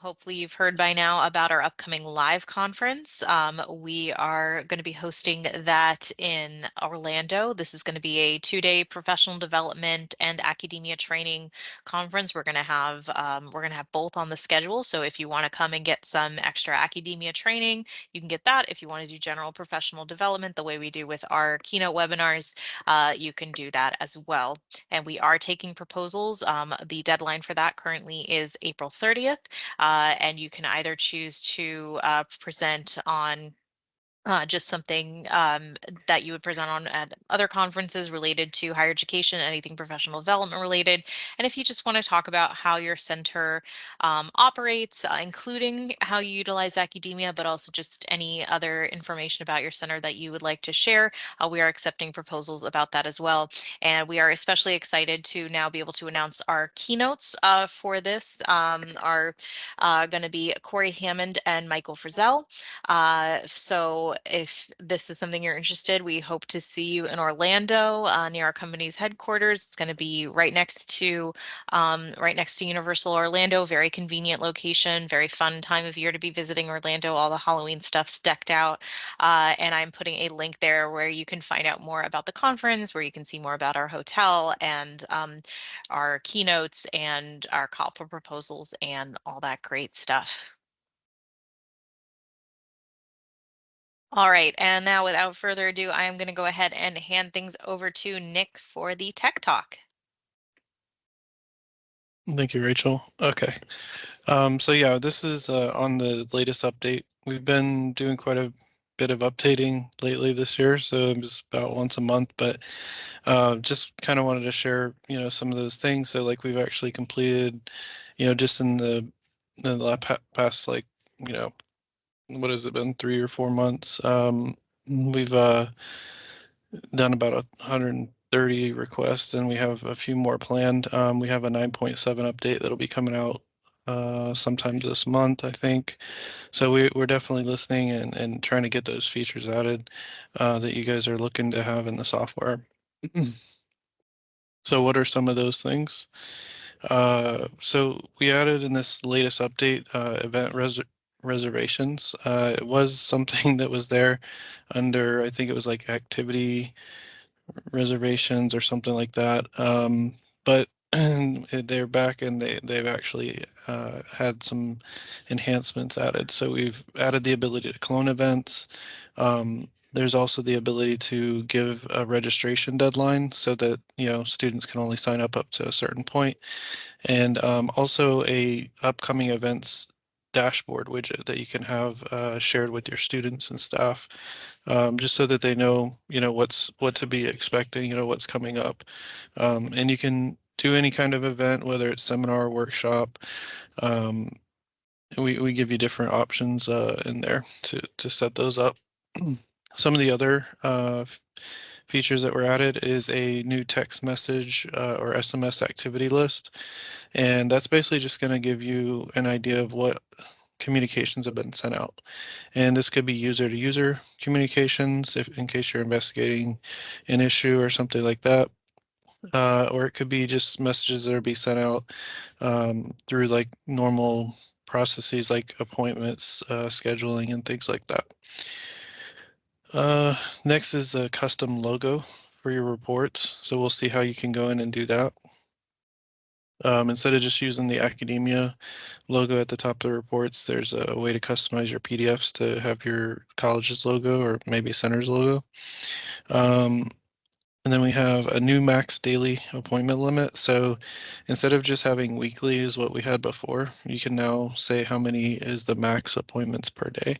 hopefully you've heard by now about our upcoming live conference. We are going to be hosting that in Orlando. This is going to be a 2-day professional development and academia training conference. We're going to have both on the schedule. So if you want to come and get some extra academia training, you can get that. If you want to do general professional development, the way we do with our keynote webinars, you can do that as well. And we are taking proposals. The deadline for that currently is April 30th, and you can either choose to present on just something that you would present on at other conferences related to higher education, anything professional development related. And if you just want to talk about how your center operates, including how you utilize academia, but also just any other information about your center that you would like to share, we are accepting proposals about that as well. And we are especially excited to now be able to announce our keynotes for this are going to be Corey Hammond and Michael Frizzell. So if this is something you're interested, we hope to see you in Orlando near our company's headquarters. It's going to be right next to Universal Orlando. Very convenient location, very fun time of year to be visiting Orlando. All the Halloween stuff's decked out. And I'm putting a link there where you can find out more about the conference, where you can see more about our hotel and our keynotes and our call for proposals and all that great stuff. All right, and now without further ado, I am going to go ahead and hand things over to Nick for the Tech Talk. Thank you, Rachel. Okay. So yeah, this is on the latest update. We've been doing quite a bit of updating lately this year, so it was about once a month, but just kind of wanted to share, some of those things. So like we've actually completed, just in the past, like, what has it been, 3 or 4 months? We've done about 130 requests, and we have a few more planned. We have a 9.7 update that'll be coming out sometime this month, I think. So we're definitely listening and trying to get those features added that you guys are looking to have in the software. So what are some of those things? So we added in this latest update event reservations. It was something that was there under, I think it was like activity reservations or something like that. But they're back, and they've actually had some enhancements added. So we've added the ability to clone events. There's also the ability to give a registration deadline so that students can only sign up to a certain point, and also a upcoming events dashboard widget that you can have shared with your students and staff, just so that they know what to be expecting, what's coming up, and you can do any kind of event, whether it's seminar or workshop. We give you different options in there to set those up. Some of the other features that were added is a new text message or SMS activity list. And that's basically just going to give you an idea of what communications have been sent out. And this could be user-to-user communications in case you're investigating an issue or something like that. Or it could be just messages that are being sent out through like normal processes like appointments, scheduling, and things like that. Next is a custom logo for your reports. So we'll see how you can go in and do that. Instead of just using the Accudemia logo at the top of the reports, there's a way to customize your PDFs to have your college's logo or maybe center's logo. And then we have a new max daily appointment limit. So instead of just having weekly is what we had before, you can now say how many is the max appointments per day.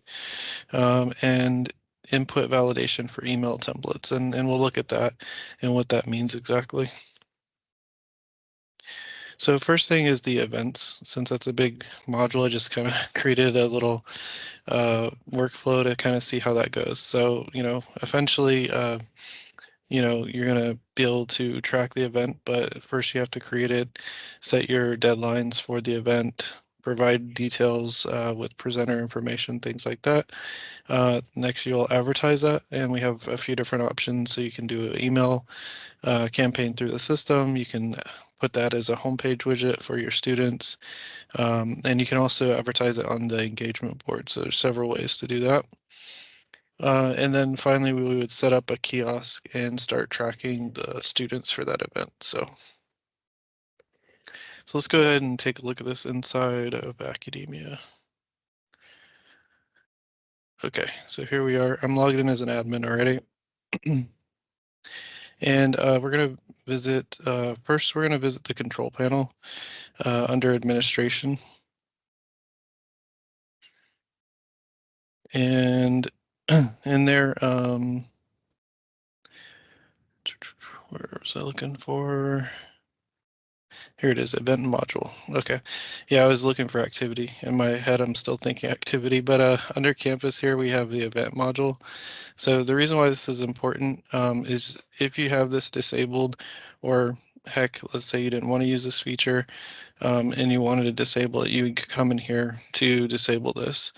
And input validation for email templates. And we'll look at that and what that means exactly. So first thing is the events. Since that's a big module, I just kind of created a little workflow to kind of see how that goes. So, eventually, you're going to be able to track the event, but first you have to create it, set your deadlines for the event, provide details with presenter information, things like that. Next, you'll advertise that, and we have a few different options. So you can do an email campaign through the system. You can put that as a homepage widget for your students. And you can also advertise it on the engagement board. So there's several ways to do that. And then finally, we would set up a kiosk and start tracking the students for that event. So let's go ahead and take a look at this inside of Accudemia. Okay, so here we are. I'm logged in as an admin already. And we're going to visit, first we're going to visit the control panel under administration. And in there, where was I looking for? Here it is, event module. Okay. Yeah, I was looking for activity. In my head, I'm still thinking activity, but under campus here, we have the event module. So the reason why this is important is if you have this disabled, or heck, let's say you didn't want to use this feature and you wanted to disable it, you could come in here to disable this.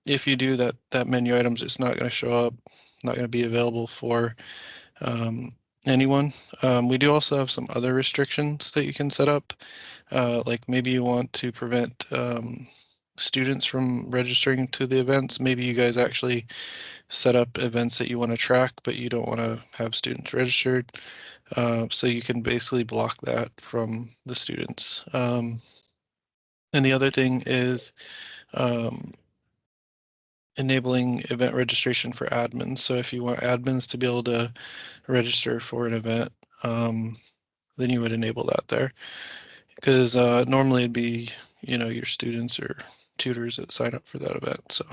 If you do that, that menu item's just not going to show up, not going to be available for anyone. We do also have some other restrictions that you can set up. Like maybe you want to prevent students from registering to the events. Maybe you guys actually set up events that you want to track, but you don't want to have students registered. So you can basically block that from the students. And the other thing is enabling event registration for admins. So if you want admins to be able to register for an event, then you would enable that there. Because normally it'd be, you know, your students or tutors that sign up for that event. So,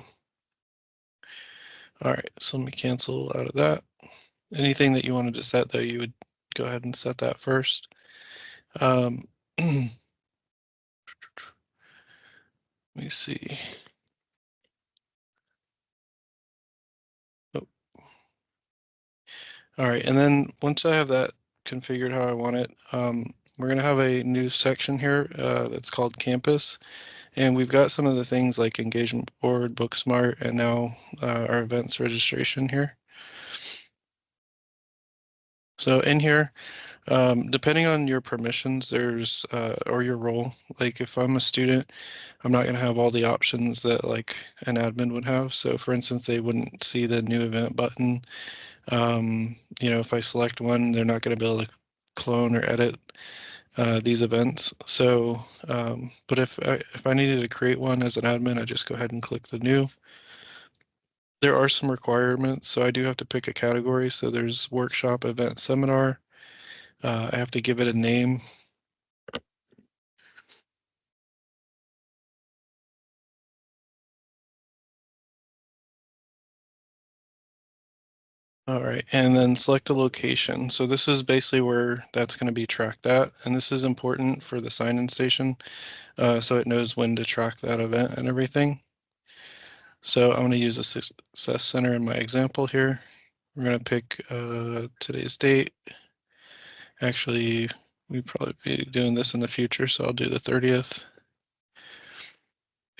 all right, so let me cancel out of that. Anything that you wanted to set though, you would go ahead and set that first. Let me see. Oh. All right, and then once I have that configured how I want it, we're gonna have a new section here that's called Campus. And we've got some of the things like engagement board, Booksmart, and now our events registration here. So in here, depending on your permissions, there's or your role. Like if I'm a student, I'm not going to have all the options that like an admin would have. So for instance, they wouldn't see the new event button. You know, if I select one, they're not going to be able to clone or edit these events. So, but if I needed to create one as an admin, I just go ahead and click the new. There are some requirements, so I do have to pick a category. So there's workshop, event, seminar. I have to give it a name. All right, and then select a location. So this is basically where that's going to be tracked at, and this is important for the sign-in station, so it knows when to track that event and everything. So I'm going to use the Success Center in my example here. We're going to pick today's date. Actually, we'd probably be doing this in the future, so I'll do the 30th.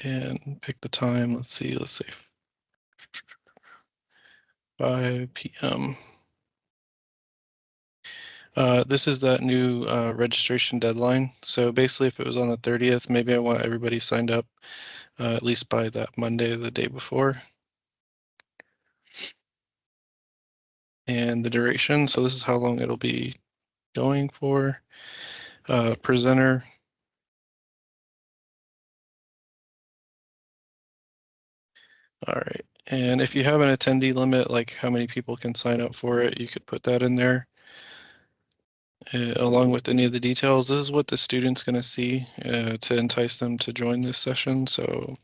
And pick the time. Let's see, let's say 5 p.m. This is that new registration deadline. So basically, if it was on the 30th, maybe I want everybody signed up at least by that Monday, the day before. And the duration, so this is how long it'll be going for. Presenter. All right. And if you have an attendee limit, like how many people can sign up for it, you could put that in there. Along with any of the details. This is what the student's going to see to entice them to join this session. So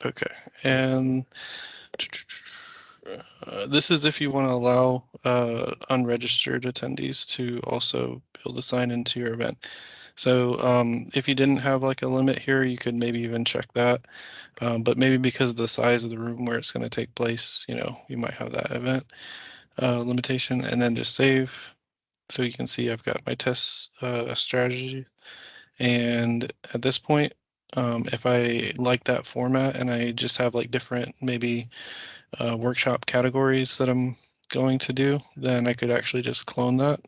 okay, and this is if you want to allow unregistered attendees to also be able to sign into your event. So if you didn't have like a limit here, you could maybe even check that. But maybe because of the size of the room where it's going to take place, you might have that event limitation, and then just save. So you can see I've got my test strategy. And at this point, if I like that format and I just have like different maybe workshop categories that I'm going to do, then I could actually just clone that.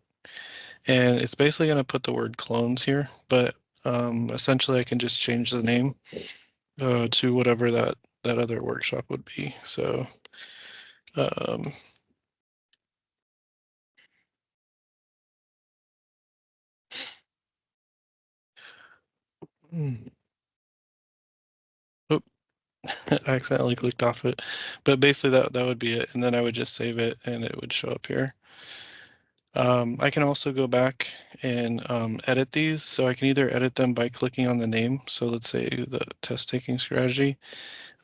And it's basically going to put the word clones here, but essentially I can just change the name to whatever that other workshop would be. So um, oh, I accidentally clicked off it, but basically that would be it. And then I would just save it and it would show up here. I can also go back and edit these. So I can either edit them by clicking on the name. So let's say the test taking strategy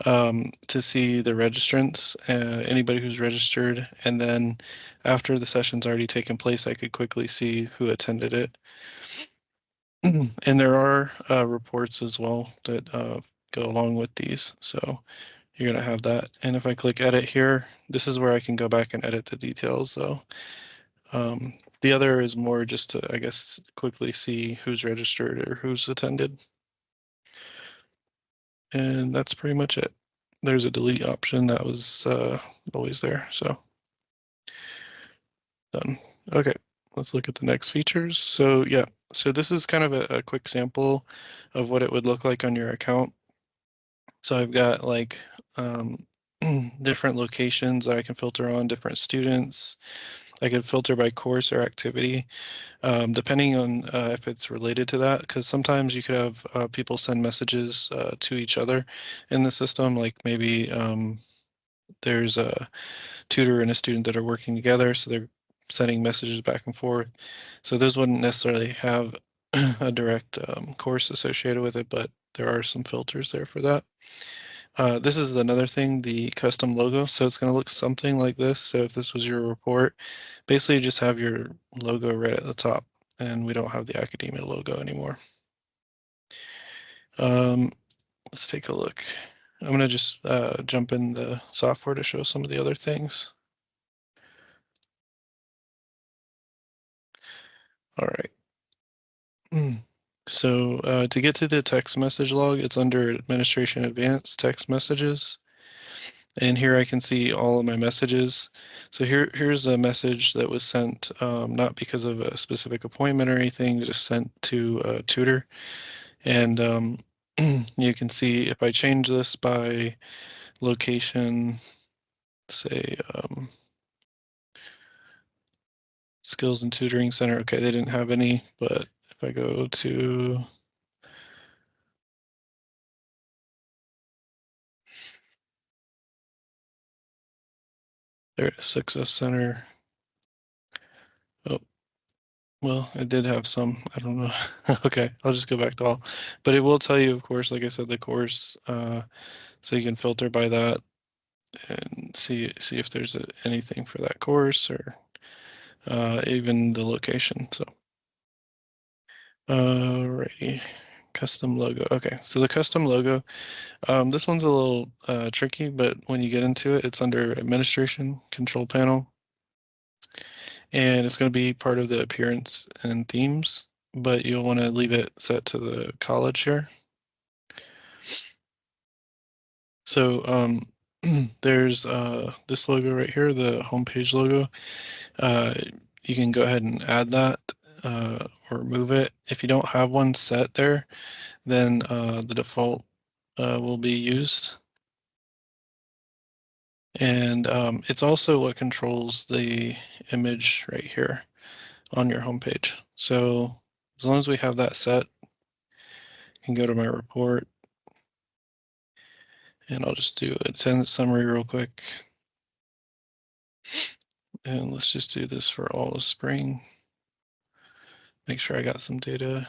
to see the registrants, anybody who's registered. And then after the session's already taken place, I could quickly see who attended it. And there are reports as well that go along with these. So you're going to have that. And if I click edit here, this is where I can go back and edit the details. So the other is more just to, I guess, quickly see who's registered or who's attended. And that's pretty much it. There's a delete option that was always there. So done. Okay, let's look at the next features. So yeah, so this is kind of a quick sample of what it would look like on your account. So I've got like different locations I can filter on, different students. I could filter by course or activity, depending on if it's related to that, because sometimes you could have people send messages to each other in the system, like maybe there's a tutor and a student that are working together, so they're sending messages back and forth. So those wouldn't necessarily have a direct course associated with it, but there are some filters there for that. This is another thing, the custom logo. So it's going to look something like this. So if this was your report, basically you just have your logo right at the top, and we don't have the Accudemia logo anymore. Let's take a look. I'm going to just jump in the software to show some of the other things. All right. So to get to the text message log, it's under Administration Advanced Text Messages. And here I can see all of my messages. So here's a message that was sent, not because of a specific appointment or anything, just sent to a tutor. And you can see if I change this by location, say Skills and Tutoring Center, okay, they didn't have any, but if I go to their Success Center, oh, well, it did have some, I don't know. Okay, I'll just go back to all. But it will tell you, of course, like I said, the course, so you can filter by that and see if there's anything for that course or even the location. So, alrighty, custom logo. Okay, so the custom logo, this one's a little tricky, but when you get into it, it's under Administration Control Panel. And it's going to be part of the appearance and themes, but you'll want to leave it set to the college here. So there's this logo right here, the homepage logo. You can go ahead and add that or remove it. If you don't have one set there, then the default will be used. And it's also what controls the image right here on your homepage. So as long as we have that set, I can go to my report and I'll just do a attendance summary real quick. And let's just do this for all of spring. Make sure I got some data.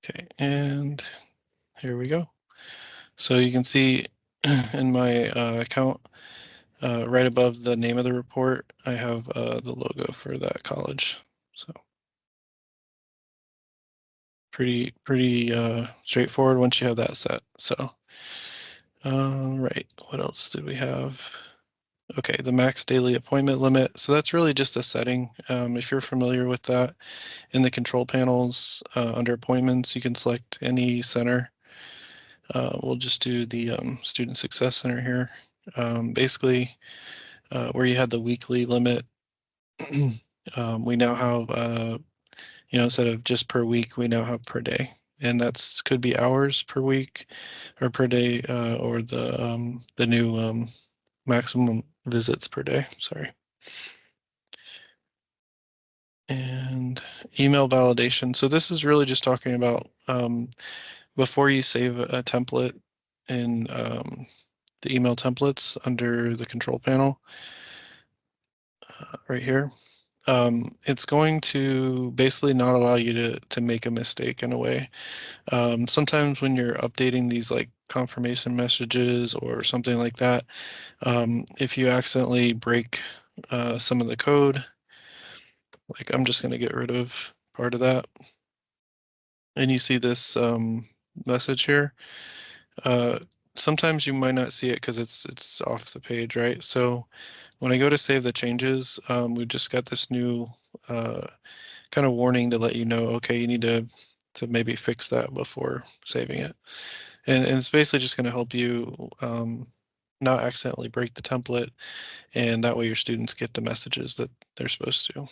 Okay, and here we go. So you can see in my account, Right above the name of the report, I have the logo for that college. So pretty straightforward once you have that set. So right, what else did we have? Okay, the max daily appointment limit. So that's really just a setting. If you're familiar with that, in the control panels under appointments, you can select any center. We'll just do the Student Success Center here. Basically, where you had the weekly limit, we now have, instead of just per week, we now have per day. And that's could be hours per week or per day, or the new maximum visits per day. Sorry. And email validation. So this is really just talking about before you save a template in the email templates under the control panel right here. It's going to basically not allow you to make a mistake in a way. Sometimes when you're updating these like confirmation messages or something like that, if you accidentally break some of the code, like I'm just going to get rid of part of that. And you see this message here. Sometimes you might not see it because it's off the page, right? So when I go to save the changes, we just got this new kind of warning to let you know, okay, you need to maybe fix that before saving it. And it's basically just going to help you not accidentally break the template, and that way your students get the messages that they're supposed to.